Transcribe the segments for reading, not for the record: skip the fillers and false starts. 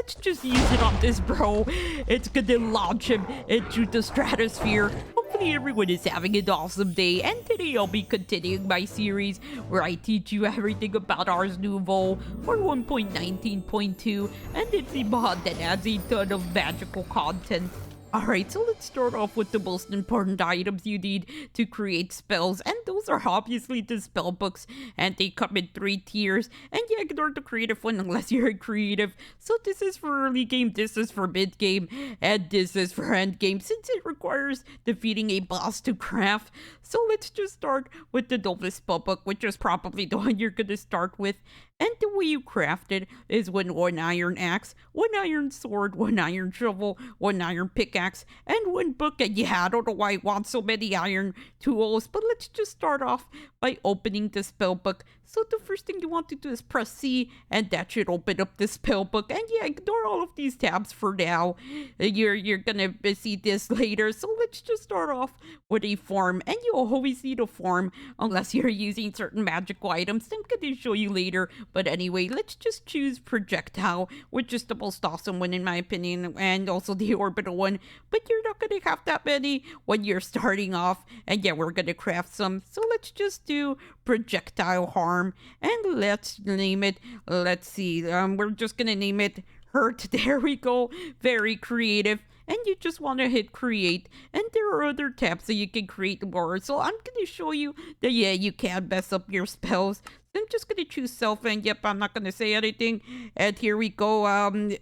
let's just use it on this bro. It's gonna launch him into the stratosphere. Hopefully everyone is having an awesome day, and today I'll be continuing my series where I teach you everything about Ars Nouveau for 1.19.2, and it's a mod that adds a ton of magical content. Alright, so let's start off with the most important items you need to create spells, and those are obviously the spell books, and they come in 3 tiers, and you ignore the creative one unless you're creative. So this is for early game, this is for mid game, and this is for end game, since it requires defeating a boss to craft. So let's just start with the novice spell book, which is probably the one you're gonna start with. And the way you craft it is with 1 iron axe, 1 iron sword, 1 iron shovel, 1 iron pickaxe, and 1 book. And yeah, I don't know why I want so many iron tools, but let's just start off by opening the spell book. So the first thing you want to do is press C, and that should open up the spell book. And yeah, ignore all of these tabs for now. You're gonna see this later. So let's just start off with a form, and you always need a form unless you're using certain magical items. I'm gonna show you later. But anyway, let's just choose Projectile, which is the most awesome one in my opinion, and also the orbital one. But you're not gonna have that many when you're starting off. And yeah, we're gonna craft some. So let's just do Projectile Harm, and let's name it, let's see, we're just gonna name it Hurt. There we go. Very creative. And you just want to hit create, and there are other tabs so you can create more. So I'm gonna show you that yeah, you can mess up your spells. I'm just gonna choose self, and yep, I'm not gonna say anything. And here we go. I'm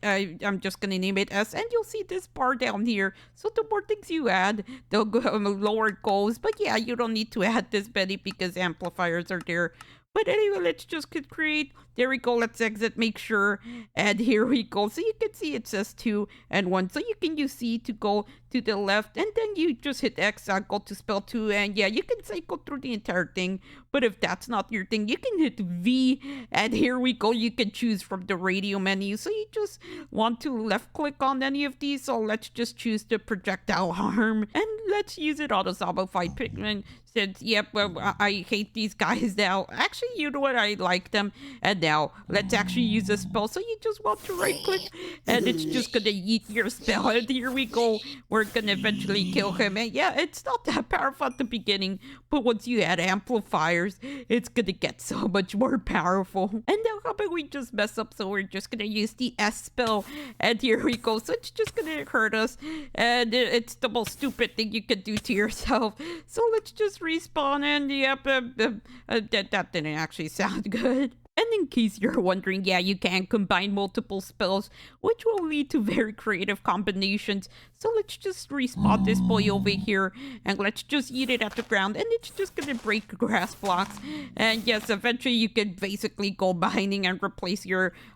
just gonna name it S, and you'll see this bar down here. So the more things you add, the lower it goes. But yeah, you don't need to add this many because amplifiers are there. But anyway, let's just hit create. There we go. Let's exit, make sure. And here we go. So you can see it says 2 and 1. So you can use C to go to the left. And then you just hit X, go to spell 2. And yeah, you can cycle through the entire thing. But if that's not your thing, you can hit V. And here we go. You can choose from the radio menu. So you just want to left click on any of these. So let's just choose the Projectile Harm. And let's use it on a zombified pigment. Since, yep, well, I hate these guys now. Actually, you know what? I like them. And now, let's actually use a spell. So you just want to right click, and it's just gonna yeet your spell. And here we go. We're gonna eventually kill him. And yeah, it's not that powerful at the beginning, but once you add amplifiers, it's gonna get so much more powerful. And now, how about we just mess up? So we're just gonna use the S spell. And here we go. So it's just gonna hurt us. And it's the most stupid thing you can do to yourself. So let's just respawn, and yep, that didn't actually sound good. And in case you're wondering, yeah, you can combine multiple spells, which will lead to very creative combinations. So let's just respawn this boy over here, and let's just eat it at the ground, and it's just gonna break grass blocks. And yes, eventually you can basically go mining and replace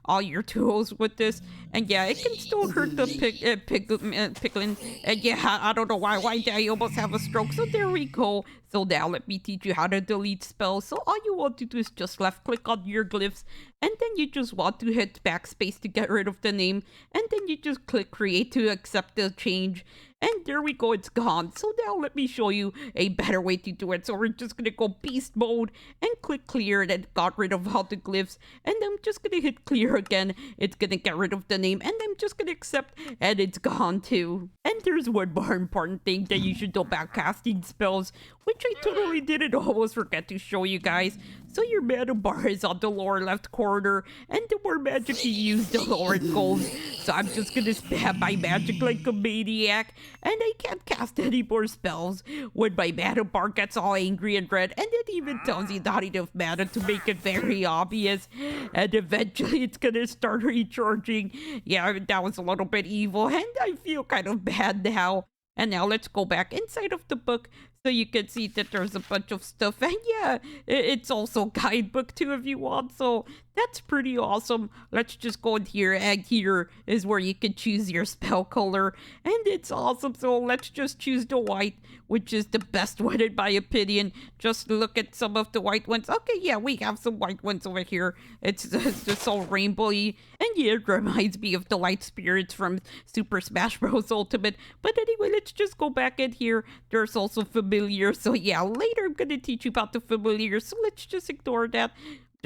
all your tools with this. And yeah, it can still hurt the piglin. And yeah, I don't know why did I almost have a stroke. So there we go. So now let me teach you how to delete spells. So all you want to do is just left click on your glyphs, and then you just want to hit backspace to get rid of the name, and then you just click create to accept the change. And there we go, it's gone. So now let me show you a better way to do it. So we're just gonna go beast mode and click clear, and got rid of all the glyphs. And I'm just gonna hit clear again. It's gonna get rid of the name, and I'm just gonna accept, and it's gone too. And there's one more important thing that you should know about casting spells, which I totally didn't almost forget to show you guys. So your mana bar is on the lower left corner, and the more magic you use, the lower it goes. So I'm just gonna spam my magic like a maniac, and I can't cast any more spells when my mana bar gets all angry and red, and it even tells you not enough mana to make it very obvious. And eventually it's gonna start recharging. Yeah, that was a little bit evil, and I feel kind of bad now. And now let's go back inside of the book so you can see that there's a bunch of stuff. And yeah, it's also guidebook too if you want. So that's pretty awesome. Let's just go in here, and here is where you can choose your spell color. And it's awesome. So let's just choose the white, which is the best one in my opinion. Just look at some of the white ones. Okay, yeah, we have some white ones over here. It's just all rainbowy. And yeah, it reminds me of the light spirits from Super Smash Bros. Ultimate. But anyway, let's just go back in here. There's also familiar. So yeah, later I'm gonna teach you about the familiar. So let's just ignore that.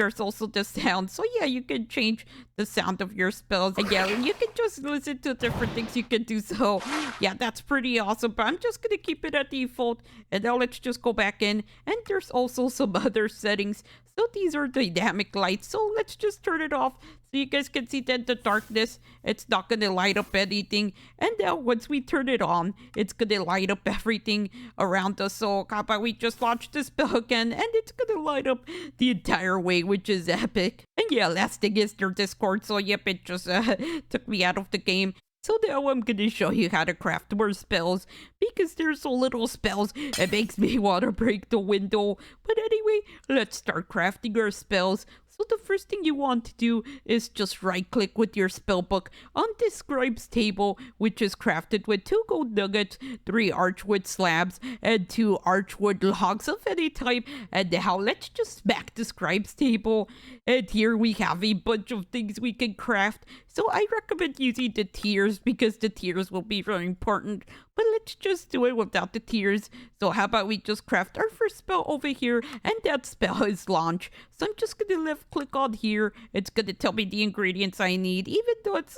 there's also the sound. So yeah, you can change the sound of your spells. And yeah, you can just listen to different things you can do. So yeah, that's pretty awesome. But I'm just gonna keep it at default. And now let's just go back in. And there's also some other settings. So these are dynamic lights. So let's just turn it off. So you guys can see that the darkness, it's not going to light up anything. And now once we turn it on, it's going to light up everything around us. So how about we just launch the spell again, and it's going to light up the entire way, which is epic. And yeah, last thing is their Discord. So yep, it just took me out of the game. So now I'm gonna show you how to craft more spells, because they're so little spells, it makes me want to break the window. But anyway, let's start crafting our spells. So the first thing you want to do is just right click with your spellbook on this Scribes Table, which is crafted with 2 gold nuggets, 3 archwood slabs, and 2 archwood logs of any type. And now let's just smack the Scribes Table. And here we have a bunch of things we can craft. So I recommend using the tiers, because the tiers will be very important. But let's just do it without the tiers. So how about we just craft our first spell over here, and that spell is launch. So I'm just gonna left click on here. It's gonna tell me the ingredients I need, even though it's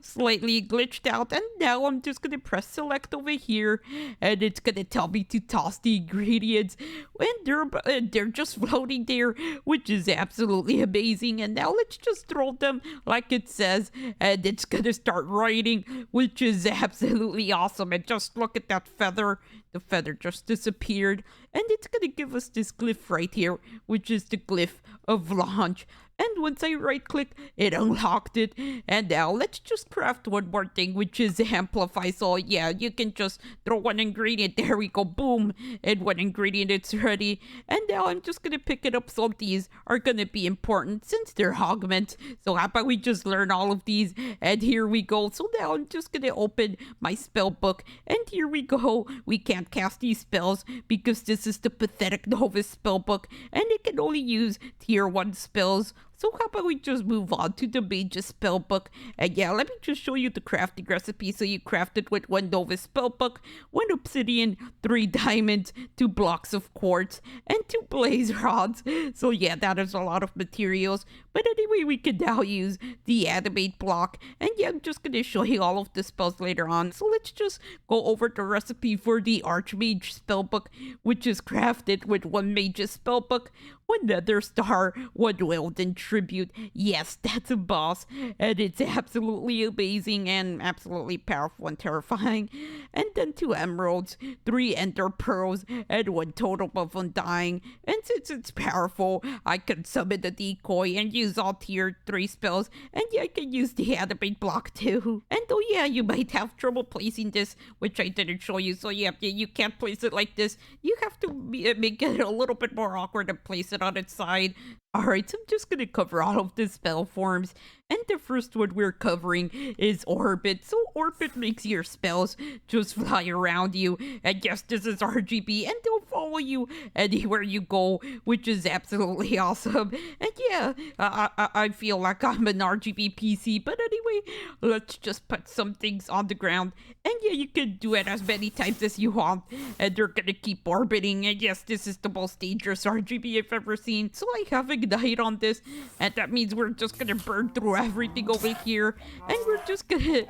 slightly glitched out. And now I'm just gonna press select over here, and it's gonna tell me to toss the ingredients. And they're just floating there, which is absolutely amazing. And now let's just throw them like it says, and it's gonna start writing, which is absolutely awesome. And just look at that feather. The feather just disappeared, and it's gonna give us this glyph right here, which is the glyph of launch. And once I right click, it unlocked it. And now let's just craft one more thing, which is amplify. So yeah, you can just throw one ingredient. There we go, boom, and one ingredient, it's ready. And now I'm just gonna pick it up. So these are gonna be important since they're augments. So how about we just learn all of these? And here we go. So now I'm just gonna open my spell book, and here we go. We can't cast these spells because this is the pathetic novice spell book, and it can only use tier 1 spells. So how about we just move on to the major spellbook? And yeah, let me just show you the crafting recipe. So you craft it with 1 novice spellbook, 1 obsidian, 3 diamonds, 2 blocks of quartz, and 2 blaze rods. So yeah, that is a lot of materials. But anyway, we can now use the animate block. And yeah, I'm just going to show you all of the spells later on. So let's just go over the recipe for the Archmage spellbook, which is crafted with 1 major spellbook, 1 nether star, 1 Wilden tribute. Yes, that's a boss, and it's absolutely amazing and absolutely powerful and terrifying. And then 2 emeralds, 3 ender pearls, and 1 totem of undying. And since it's powerful, I can summon the decoy and use all tier 3 spells. And yeah, I can use the animate block too. And oh yeah, you might have trouble placing this, which I didn't show you. So yeah, you can't place it like this. You have to make it a little bit more awkward and place it on its side. Alright, so I'm just gonna cover all of the spell forms, and the first one we're covering is Orbit. So Orbit makes your spells just fly around you, and yes, this is RGB, and they'll follow you anywhere you go, which is absolutely awesome. And yeah, I feel like I'm an RGB PC, but anyway, let's just put some things on the ground, and yeah, you can do it as many times as you want, and they're gonna keep orbiting. And yes, this is the most dangerous RGB I've ever seen. So I have Ignite on this, and that means we're just gonna burn through everything over here, and we're just gonna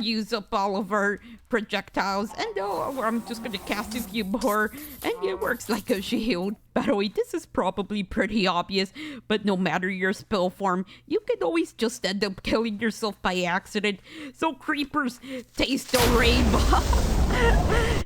use up all of our projectiles. And I'm just gonna cast a few more, and it works like a shield. By the way, this is probably pretty obvious, but no matter your spell form, you can always just end up killing yourself by accident. So creepers, taste the rainbow.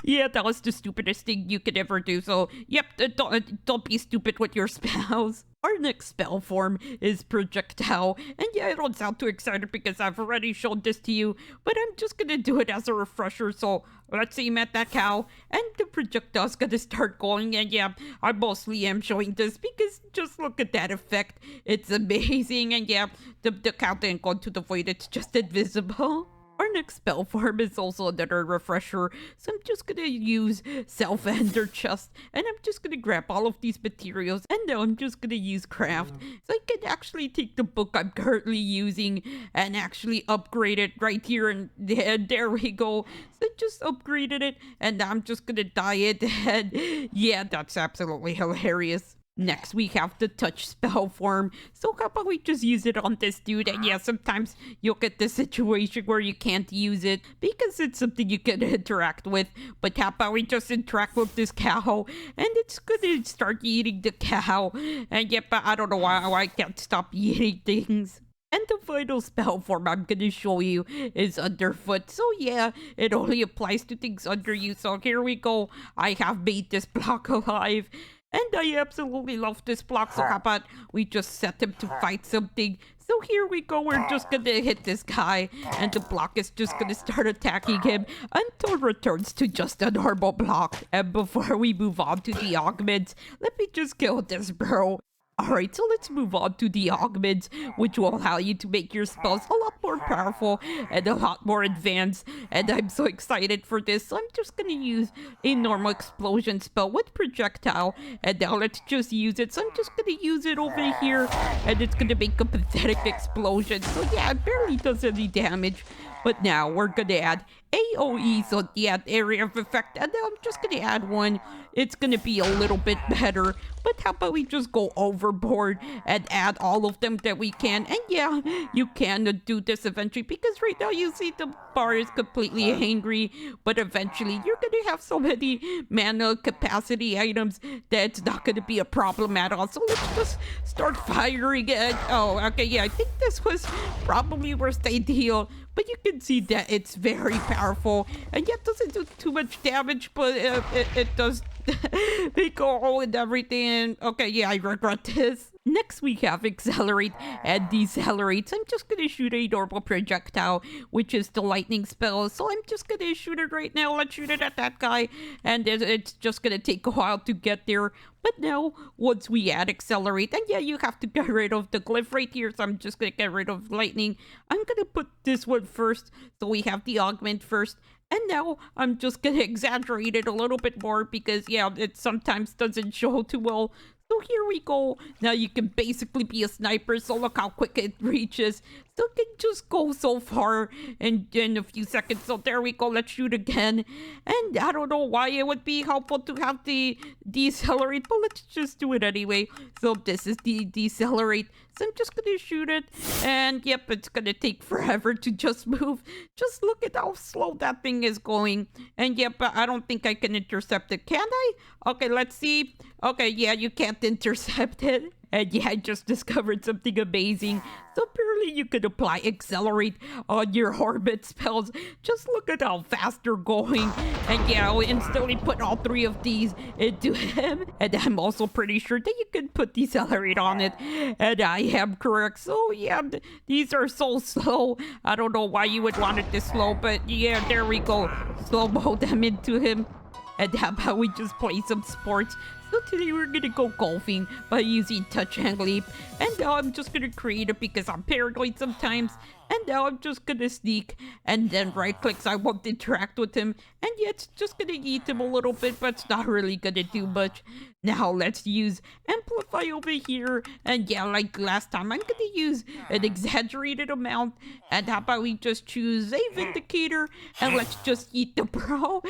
Yeah, that was the stupidest thing you could ever do. So yep, don't be stupid with your spells. Our next spell form is Projectile, and yeah, I don't sound too excited because I've already shown this to you, but I'm just gonna do it as a refresher. So let's aim at that cow, and the projectile's gonna start going. And yeah, I mostly am showing this because just look at that effect, it's amazing. And yeah, the cow didn't go into the void, it's just invisible. Our next spell form is also another refresher, so I'm just gonna use Self-Ender Chest, and I'm just gonna grab all of these materials, and now I'm just gonna use Craft. So I can actually take the book I'm currently using and actually upgrade it right here, and there we go. So I just upgraded it, and now I'm just gonna dye it, and yeah, that's absolutely hilarious. Next, we have the touch spell form. So how about we just use it on this dude? And yeah, sometimes you'll get the situation where you can't use it because it's something you can interact with. But how about we just interact with this cow? And it's gonna start eating the cow. And yeah, but I don't know why I can't stop eating things. And the final spell form I'm gonna show you is Underfoot. So yeah, it only applies to things under you. So here we go. I have made this block alive. And I absolutely love this block. So how about we just set him to fight something? So here we go. We're just gonna hit this guy. And the block is just gonna start attacking him until it returns to just a normal block. And before we move on to the augments, let me just kill this bro. Alright, so let's move on to the augments, which will allow you to make your spells a lot more powerful and a lot more advanced. And I'm so excited for this, so I'm just gonna use a normal explosion spell with Projectile. And now let's just use it. So I'm just gonna use it over here, and it's gonna make a pathetic explosion. So yeah, it barely does any damage. But now we're gonna add AoE, so yeah, area of effect, and then I'm just gonna add one. It's gonna be a little bit better, but how about we just go overboard and add all of them that we can? And yeah, you can do this eventually, because right now you see the bar is completely angry, but eventually you're gonna have so many mana capacity items that it's not gonna be a problem at all. So let's just start firing it. Oh, okay, yeah, I think this was probably worst ideal. But you can see that it's very powerful, and yet doesn't do too much damage, but it does make a hole and everything. Okay, yeah, I regret this. Next we have Accelerate and Decelerate. So I'm just gonna shoot a normal projectile, which is the lightning spell. So I'm just gonna shoot it right now. Let's shoot it at that guy, and it's just gonna take a while to get there. But now, once we add Accelerate, and yeah, you have to get rid of the glyph right here, so I'm just gonna get rid of lightning. I'm gonna put this one first, so we have the augment first. And now I'm just gonna exaggerate it a little bit more because yeah, it sometimes doesn't show too well. So here we go. Now you can basically be a sniper, so look how quick it reaches. So it can just go so far in a few seconds. So there we go. Let's shoot again. And I don't know why it would be helpful to have the Decelerate, but let's just do it anyway. So this is the Decelerate. So I'm just gonna shoot it. And yep, it's gonna take forever to just move. Just look at how slow that thing is going. And yep, I don't think I can intercept it. Can I? Okay, let's see. Okay, yeah, you can't intercept it. And yeah, I just discovered something amazing. So apparently you could apply Accelerate on your orbit spells. Just look at how fast they're going. And yeah, I'll instantly put all three of these into him. And I'm also pretty sure that you can put Decelerate on it. And I am correct. So yeah, these are so slow. I don't know why you would want it this slow, but yeah, there we go. Slow-mo them into him. And how about we just play some sports? So today we're gonna go golfing by using touch and leap. And now I'm just gonna create it because I'm paranoid sometimes. And now I'm just gonna sneak and then right click so I won't interact with him. And yeah, it's just gonna eat him a little bit, but it's not really gonna do much. Now let's use amplify over here. And yeah, like last time, I'm gonna use an exaggerated amount. And how about we just choose a vindicator and let's just eat the bro.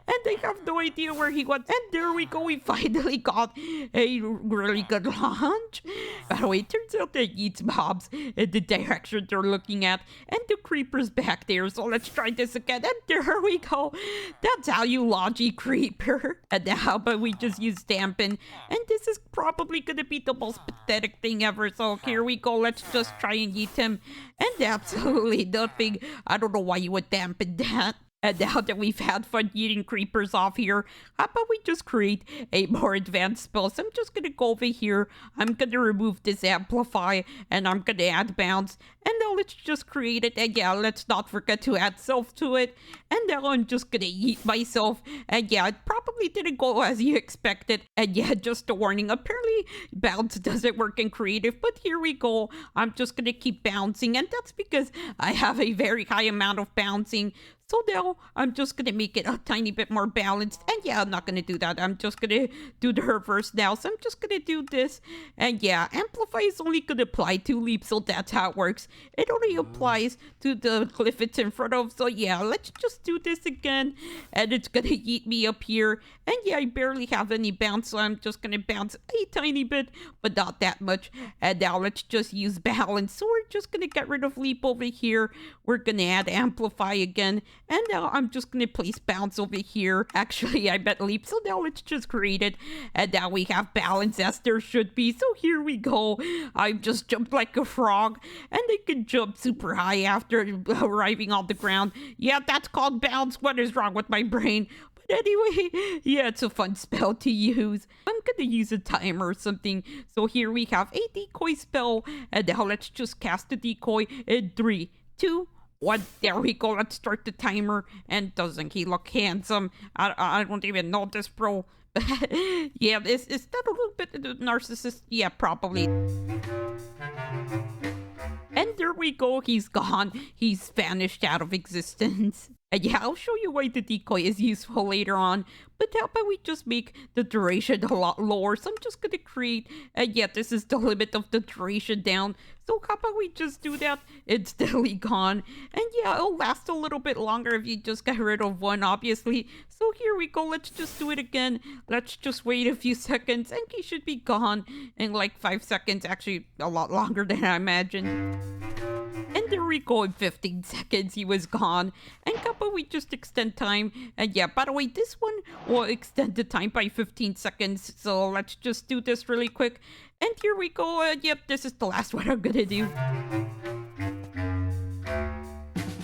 And I have no idea where he went. And there we go, we finally got a really good launch. By the way, it turns out that eats mobs in the direction they're looking at. And the creeper's back there, so let's try this again. And there we go. That's how you launch a creeper. And now how about we just use dampen. And this is probably gonna be the most pathetic thing ever. So here we go. Let's just try and eat him. And absolutely nothing. I don't know why you would dampen that. And now that we've had fun eating creepers off here, how about we just create a more advanced spell? So I'm just going to go over here. I'm going to remove this amplify and I'm going to add bounce. And now let's just create it. And yeah, let's not forget to add self to it. And now I'm just going to eat myself. And yeah, it probably didn't go as you expected. And yeah, just a warning. Apparently, bounce doesn't work in creative. But here we go. I'm just going to keep bouncing. And that's because I have a very high amount of bouncing. So now I'm just going to make it a tiny bit more balanced. And yeah, I'm not going to do that. I'm just going to do the reverse now. So I'm just going to do this. And yeah, amplify is only going to apply to leap. So that's how it works. It only applies to the glyph it's in front of. So yeah, let's just do this again. And it's gonna yeet me up here. And yeah, I barely have any bounce, so I'm just gonna bounce a tiny bit, but not that much. And now let's just use balance. So we're just gonna get rid of leap over here. We're gonna add amplify again. And now I'm just gonna place bounce over here. Actually, I bet leap. So now let's just create it. And now we have balance as there should be. So here we go. I've just jumped like a frog. And I can jump super high after arriving on the ground. Yeah, that's called bounce. What is wrong with my brain? But anyway, yeah, it's a fun spell to use. I'm gonna use a timer or something. So here we have a decoy spell. And now let's just cast the decoy in 3, 2, 1. There we go. Let's start the timer. And doesn't he look handsome? I don't even know this, bro. Yeah, is that a little bit narcissist? Yeah, probably. And there we go, he's gone. He's vanished out of existence. And yeah, I'll show you why the decoy is useful later on. But how about we just make the duration a lot lower? So I'm just gonna create, yeah, this is the limit of the duration down. So how about we just do that? It's still gone. And yeah, it'll last a little bit longer if you just get rid of one, obviously. So here we go, let's just do it again. Let's just wait a few seconds and he should be gone in like 5 seconds. Actually, a lot longer than I imagined. And there we go, in 15 seconds he was gone. And how about we just extend time? And yeah, by the way, this one will extend the time by 15 seconds. So let's just do this really quick. And here we go. Yep, this is the last one I'm gonna do.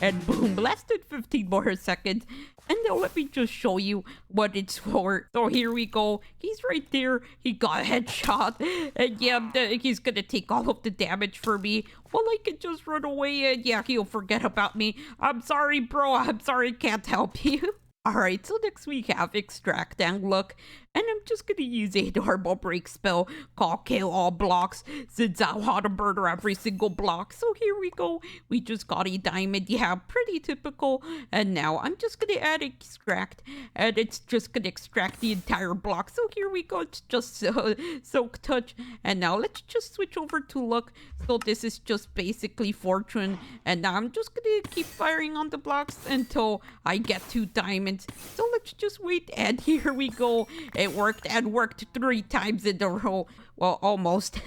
And boom, lasted 15 more seconds. And now let me just show you what it's for. So here we go. He's right there. He got a headshot. And yeah, he's gonna take all of the damage for me. Well, I can just run away and yeah, he'll forget about me. I'm sorry, bro. I'm sorry, can't help you. Alright, so next we have Extract and Look, and I'm just gonna use a normal break spell called Kill All Blocks, since I want to murder every single block. So here we go, we just got a diamond, yeah, pretty typical, and now I'm just gonna add Extract, and it's just gonna extract the entire block. So here we go, it's just Soak Touch, and now let's just switch over to Look. So this is just basically Fortune, and now I'm just gonna keep firing on the blocks until I get 2 diamonds. So let's just wait, and here we go. It worked and worked 3 times in a row. Well, almost.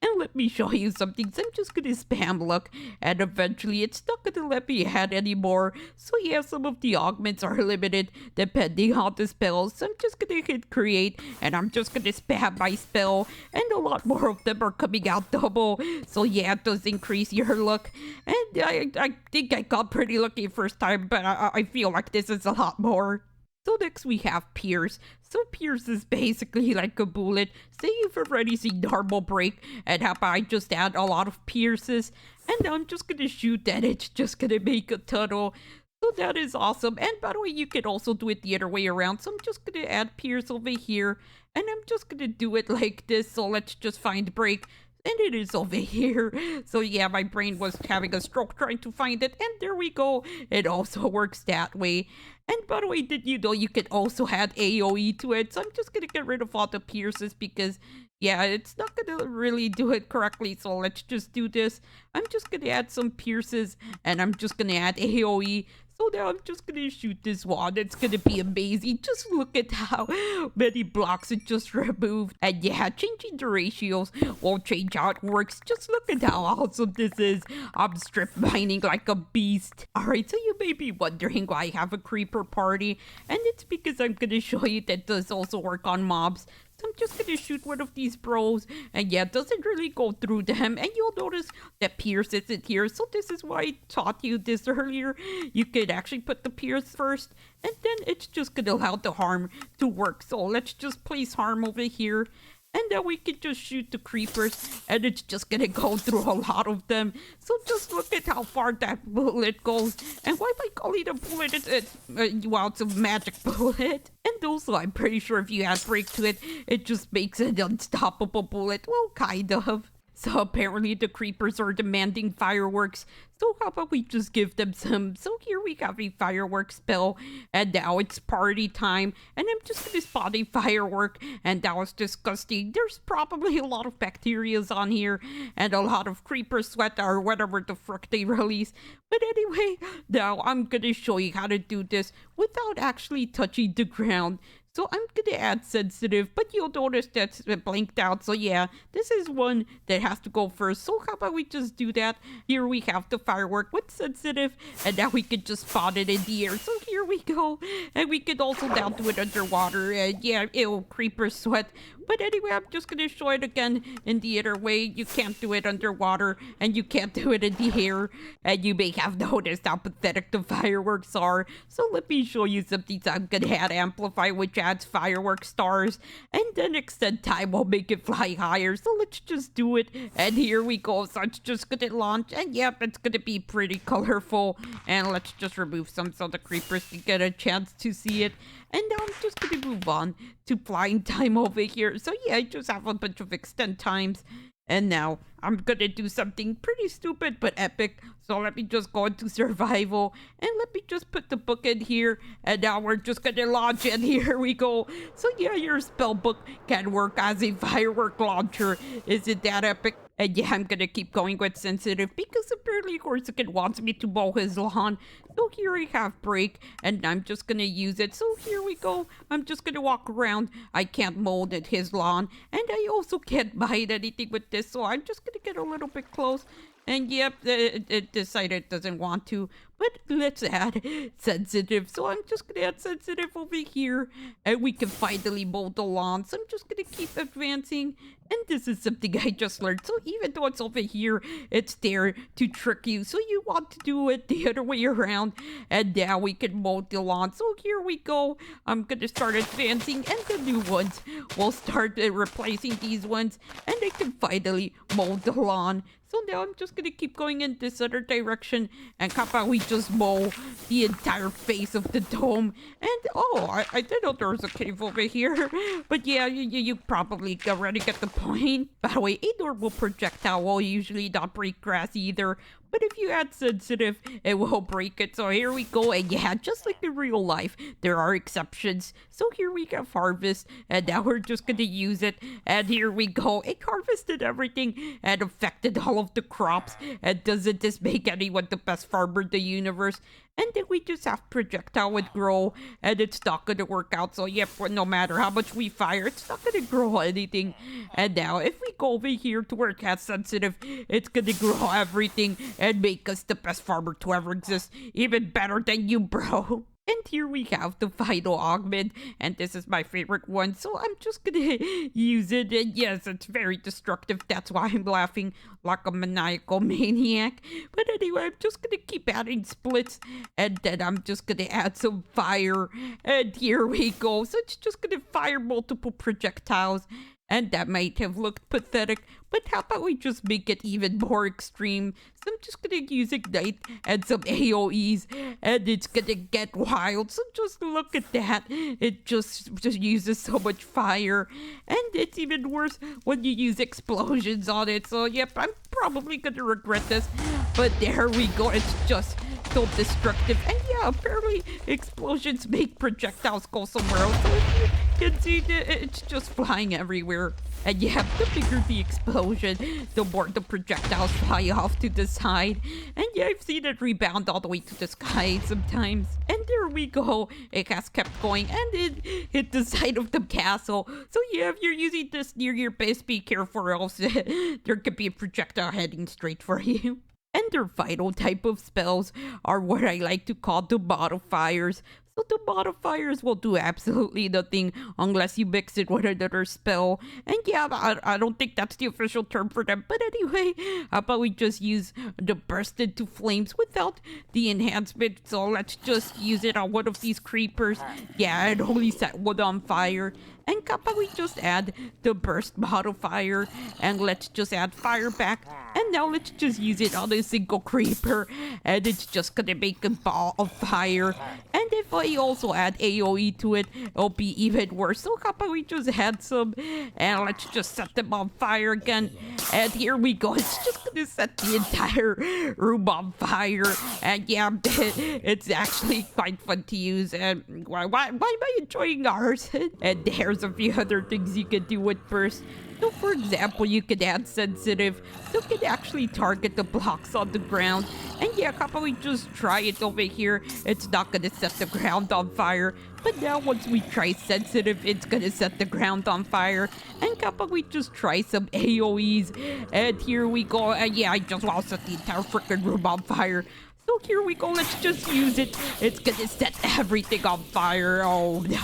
And let me show you something. So I'm just gonna spam Look, and eventually it's not gonna let me add anymore. So yeah, some of the augments are limited depending on the spells. So I'm just gonna hit create, and I'm just gonna spam my spell, and a lot more of them are coming out double. So yeah, it does increase your luck. And I think I got pretty lucky first time, but I feel like this is a lot more. So next we have Pierce. So Pierce is basically like a bullet. Say you've already seen normal break, and how about I just add a lot of pierces, and I'm just gonna shoot and it's just gonna make a tunnel. So that is awesome. And by the way, you can also do it the other way around. So I'm just gonna add Pierce over here, and I'm just gonna do it like this. So let's just find break. And it is over here. So yeah, my brain was having a stroke trying to find it. And there we go. It also works that way. And by the way, did you know you can also add AoE to it? So I'm just gonna get rid of all the pierces because, yeah, it's not gonna really do it correctly. So let's just do this. I'm just gonna add some pierces, and I'm just gonna add AoE. So now I'm just gonna shoot this wand. It's gonna be amazing. Just look at how many blocks it just removed. And yeah, changing the ratios won't change how it works. Just look at how awesome this is. I'm strip mining like a beast. Alright, so you may be wondering why I have a creeper party. And it's because I'm gonna show you that does also work on mobs. So I'm just gonna shoot one of these bros, and yeah, it doesn't really go through them, and you'll notice that Pierce isn't here. So this is why I taught you this earlier. You could actually put the Pierce first, and then it's just gonna allow the harm to work. So let's just place harm over here. And then we can just shoot the creepers, and it's just gonna go through a lot of them. So just look at how far that bullet goes. And why am I calling it a bullet? Well, it's a magic bullet. And also, I'm pretty sure if you add break to it, it just makes an unstoppable bullet. Well, kind of. So apparently the creepers are demanding fireworks. So how about we just give them some? So here we have a firework spell, and now it's party time, and I'm just gonna spot a firework, and that was disgusting. There's probably a lot of bacterias on here, and a lot of creeper sweat or whatever the frick they release. But anyway, now I'm gonna show you how to do this without actually touching the ground. So I'm gonna add sensitive, but you'll notice that's blanked out. So yeah, this is one that has to go first. So how about we just do that? Here we have the firework with sensitive, and now we can just spot it in the air. So here we go. And we can also now do it underwater. And yeah, ew, creeper sweat. But anyway, I'm just gonna show it again in the other way. You can't do it underwater, and you can't do it in the air. And you may have noticed how pathetic the fireworks are. So let me show you something. So I'm gonna add Amplify, which adds firework stars, and then extend time will make it fly higher. So let's just do it. And here we go. So it's just gonna launch, and yep, it's gonna be pretty colorful. And let's just remove some so the creepers can get a chance to see it. And now I'm just gonna move on to flying time over here. So yeah, I just have a bunch of extend times. And now I'm gonna do something pretty stupid but epic. So let me just go into survival, and let me just put the book in here, and now we're just gonna launch, and here we go. So yeah, your spell book can work as a firework launcher. Isn't that epic? And yeah, I'm gonna keep going with sensitive because apparently Horsican wants me to mow his lawn. So here I have break, and I'm just gonna use it. So here we go. I'm just gonna walk around. I can't mold at his lawn, and I also can't bite anything with this. So I'm just gonna get a little bit close. And yep, it decided it doesn't want to. But let's add sensitive. So I'm just gonna add sensitive over here, and we can finally mold the lawn. So I'm just gonna keep advancing. And this is something I just learned. So even though it's over here, it's there to trick you. So you want to do it the other way around. And now we can mold the lawn. So here we go. I'm gonna start advancing, and the new ones will start replacing these ones. And I can finally mold the lawn. So now I'm just gonna keep going in this other direction, and how about we just mow the entire face of the dome? And oh, I didn't know there was a cave over here. But yeah, you probably already get the point. By the way, a normal projectile will usually not break grass either. But if you add sensitive, it will break it. So here we go. And yeah, just like in real life, there are exceptions. So here we have harvest, and now we're just gonna use it. And here we go. It harvested everything and affected all of the crops. And doesn't this make anyone the best farmer in the universe? And then we just have projectile would grow, and it's not gonna work out. So yep, no matter how much we fire, it's not gonna grow anything. And now if we go over here to where it has sensitive, it's gonna grow everything and make us the best farmer to ever exist. Even better than you, bro. And here we have the final augment, and this is my favorite one, so I'm just gonna use it. And yes, it's very destructive. That's why I'm laughing like a maniacal maniac. But anyway, I'm just gonna keep adding splits, and then I'm just gonna add some fire. And here we go. So it's just gonna fire multiple projectiles. And that might have looked pathetic, but how about we just make it even more extreme? So I'm just gonna use Ignite and some AoEs, and it's gonna get wild. So just look at that. It just uses so much fire. And it's even worse when you use explosions on it. So yep, I'm probably gonna regret this. But there we go. It's just so destructive. And yeah, apparently explosions make projectiles go somewhere else. So if you can see, it's just flying everywhere. And yeah, the bigger the explosion, the more the projectiles fly off to the side. And yeah, I've seen it rebound all the way to the sky sometimes. And there we go. It has kept going, and it hit the side of the castle. So yeah, if you're using this near your base, be careful, or else there could be a projectile heading straight for you. And their final type of spells are what I like to call the modifiers. So the modifiers will do absolutely nothing unless you mix it with another spell. And yeah, I don't think that's the official term for them. But anyway, how about we just use the burst into flames without the enhancement? So let's just use it on one of these creepers. Yeah, it only set one on fire. And how about we just add the burst modifier, and let's just add fire back, and now let's just use it on a single creeper, and it's just gonna make a ball of fire. And if if I also add AoE to it, it'll be even worse. So how about we just add some, and let's just set them on fire again. And here we go. It's just gonna set the entire room on fire. And yeah, it's actually quite fun to use. And why am I enjoying ours? And there's a few other things you can do with burst. So for example, you could add sensitive, so you can actually target the blocks on the ground. And yeah, how about we just try it over here? It's not gonna set the ground on fire. But now once we try sensitive, it's gonna set the ground on fire. And how about we just try some AoEs? And here we go. And yeah, I just lost set the entire freaking room on fire. So here we go, let's just use it. It's gonna set everything on fire. Oh no,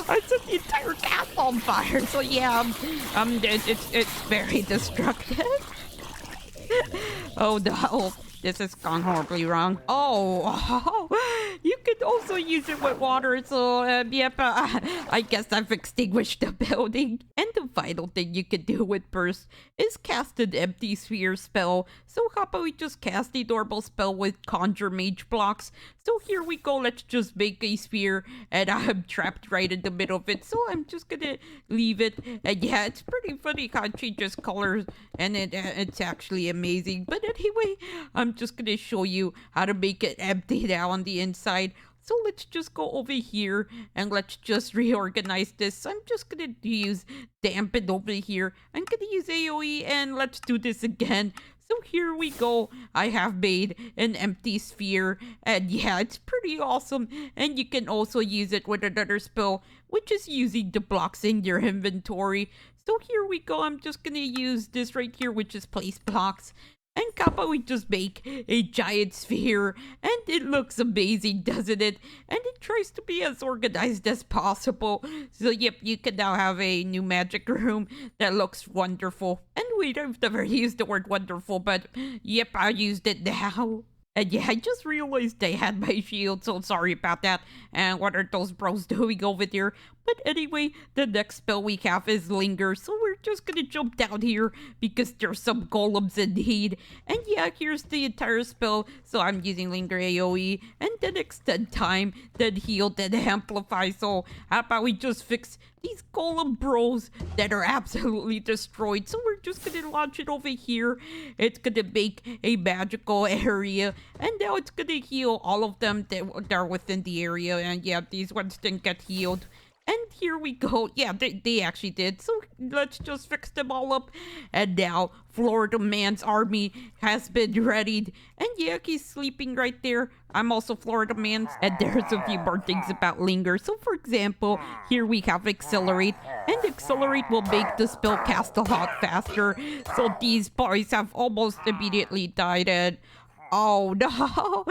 I set the entire cast on fire. So yeah, it's very destructive. Oh no, this has gone horribly wrong. Oh, you could also use it with water. So yep, I guess I've extinguished the building. And the final thing you can do with burst is cast an empty sphere spell. So how about we just cast a normal spell with conjure mage blocks? So here we go, let's just make a sphere, and I'm trapped right in the middle of it, so I'm just gonna leave it. And yeah, it's pretty funny how it changes colors, and it's actually amazing. But anyway, I'm just gonna show you how to make it empty now on the inside. So let's just go over here and let's just reorganize this. So I'm just gonna use dampen over here. I'm gonna use AoE, and let's do this again. So here we go. I have made an empty sphere, and yeah, it's pretty awesome. And you can also use it with another spell, which is using the blocks in your inventory. So here we go. I'm just gonna use this right here, which is place blocks. And how about we just make a giant sphere? And it looks amazing, doesn't it? And it tries to be as organized as possible. So yep, you can now have a new magic room that looks wonderful. And wait, I've never used the word wonderful, but yep, I used it now. And yeah, I just realized I had my shield, so sorry about that. And what are those bros doing over there? But anyway, the next spell we have is Linger, so we're just gonna jump down here because there's some golems in need. And yeah, here's the entire spell, so I'm using Linger AoE, and then extend time, then heal, then amplify. So how about we just fix these golem bros that are absolutely destroyed? So we're just gonna launch it over here. It's gonna make a magical area, and now it's gonna heal all of them that are within the area. And yeah, these ones didn't get healed. And here we go. Yeah, they actually did. So let's just fix them all up. And now Florida Man's army has been readied. And yeah, he's sleeping right there. I'm also Florida Man's. And there's a few more things about Linger. So for example, here we have Accelerate. And Accelerate will make the spell cast a lot faster. So these boys have almost immediately died. And oh no.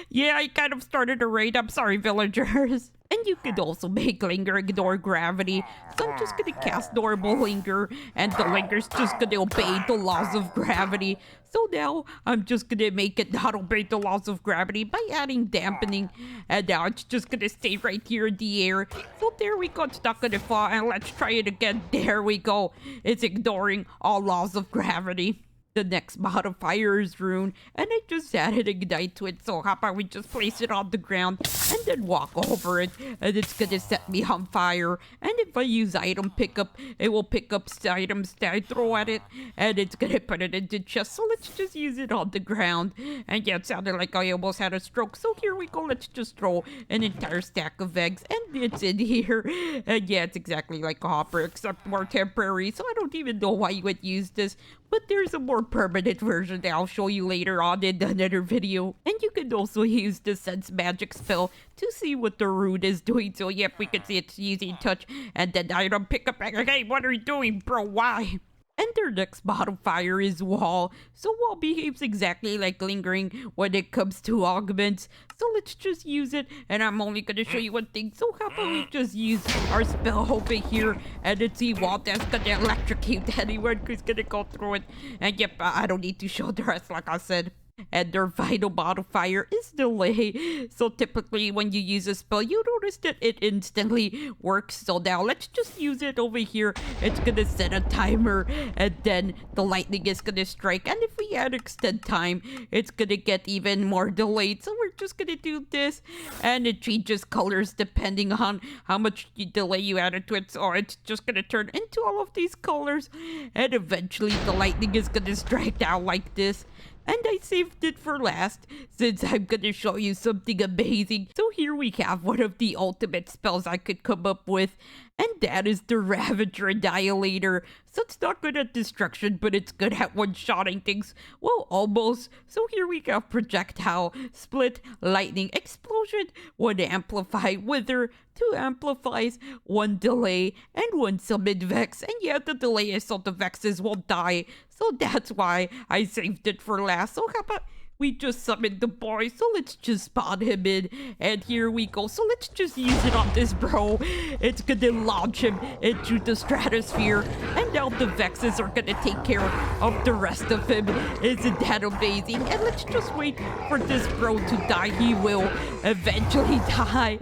Yeah, I kind of started a raid. I'm sorry, villagers. And you could also make Linger ignore gravity. So I'm just gonna cast normal Linger, and the Linger's just gonna obey the laws of gravity. So now I'm just gonna make it not obey the laws of gravity by adding dampening. And now it's just gonna stay right here in the air. So there we go, it's not gonna fall. And let's try it again. There we go. It's ignoring all laws of gravity. The next modifier is Rune, and I just added Ignite to it, so how about we just place it on the ground and then walk over it, and it's gonna set me on fire. And if I use item pickup, it will pick up items that I throw at it, and it's gonna put it into chest. So let's just use it on the ground. And yeah, it sounded like I almost had a stroke, so here we go. Let's just throw an entire stack of eggs, and it's in here. And yeah, it's exactly like a hopper, except more temporary, so I don't even know why you would use this. But there's a more permanent version that I'll show you later on in another video. And you can also use the Sense Magic spell to see what the Rune is doing. So yep, we can see it's using touch and then item pickup. Hey, what are you doing, bro? Why? And their next modifier is Wall. So Wall behaves exactly like Lingering when it comes to augments. So let's just use it, and I'm only going to show you one thing. So how about we just use our spell over here, and it's a wall that's going to electrocute anyone who's going to go through it. And yep, I don't need to show the rest like I said. And their final modifier is delay. So typically when you use a spell, you notice that it instantly works. So now let's just use it over here. It's gonna set a timer, and then the lightning is gonna strike. And if we add extend time, it's gonna get even more delayed. So we're just gonna do this, and it changes colors depending on how much delay you added to it. So it's just gonna turn into all of these colors, and eventually the lightning is gonna strike down like this. And I saved it for last, since I'm gonna show you something amazing. So here we have one of the ultimate spells I could come up with, and that is the Ravager Annihilator. So it's not good at destruction, but it's good at one-shotting things. Well, almost. So here we got Projectile, Split, Lightning, Explosion, 1 Amplify, Wither, 2 Amplifies, 1 Delay, and 1 Summon Vex. And yeah, the delay is so the Vexes won't die. So that's why I saved it for last. So how about we just summoned the boy, so let's just spawn him in, and here we go. So let's just use it on this bro. It's gonna launch him into the stratosphere, and now the Vexes are gonna take care of the rest of him. Isn't that amazing? And let's just wait for this bro to die. He will eventually die.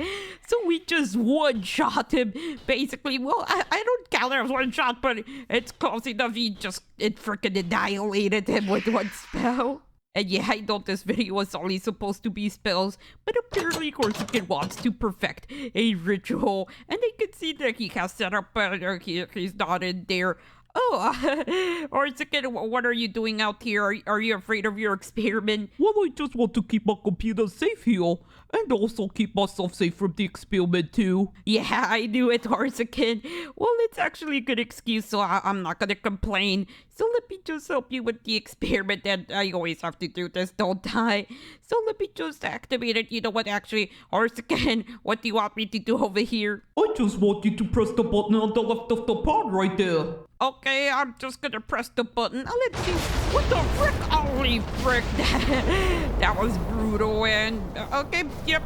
So we just one-shot him, basically. Well, I don't count it as one-shot, but it's close enough. It freaking annihilated him with 1 spell. And yeah, I know this video was only supposed to be spells, but apparently Horsican wants to perfect a ritual. And I can see that he has set up, he's not in there. Oh, Horsican, what are you doing out here? Are you afraid of your experiment? Well, I just want to keep my computer safe here, and also keep myself safe from the experiment too. Yeah, I knew it, Horsican. Well, it's actually a good excuse, so I'm not gonna complain. So let me just help you with the experiment, and I always have to do this, don't I? So let me just activate it. You know what, actually, Horsican, what do you want me to do over here? I just want you to press the button on the left of the pod right there. Okay, I'm just gonna press the button. Let's see. What the frick? Holy frick. That was brutal. And okay, yep.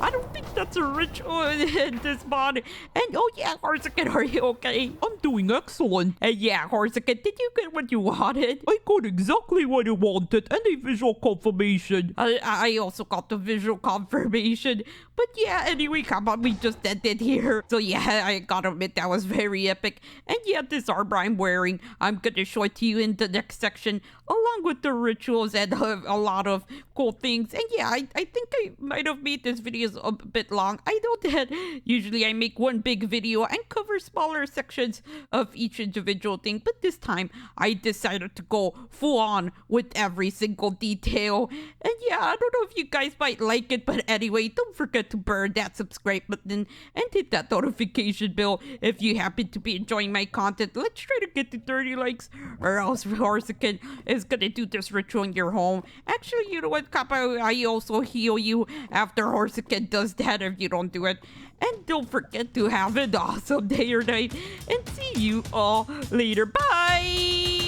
I don't think that's a ritual in this mod. And oh yeah, Horsican, are you okay? I'm doing excellent. Yeah, Horsican, did you get what you wanted? I got exactly what I wanted, and a visual confirmation. I also got the visual confirmation. But yeah, anyway, come on, we just ended here. So yeah, I gotta admit, that was very epic. And yeah, this armor I'm wearing, I'm gonna show it to you in the next section, along with the rituals and a lot of cool things. And yeah, I think I might have made this video a bit long. I know that usually I make one big video and cover smaller sections of each individual thing, but this time I decided to go full on with every single detail. And yeah, I don't know if you guys might like it, but anyway, don't forget to burn that subscribe button and hit that notification bell if you happen to be enjoying my content. Let's try to get to 30 likes, or else Horsican is gonna do this ritual in your home. Actually, you know what, Kappa, I also heal you after Horsican does that if you don't do it. And don't forget to have an awesome day or night, and see you all later. Bye!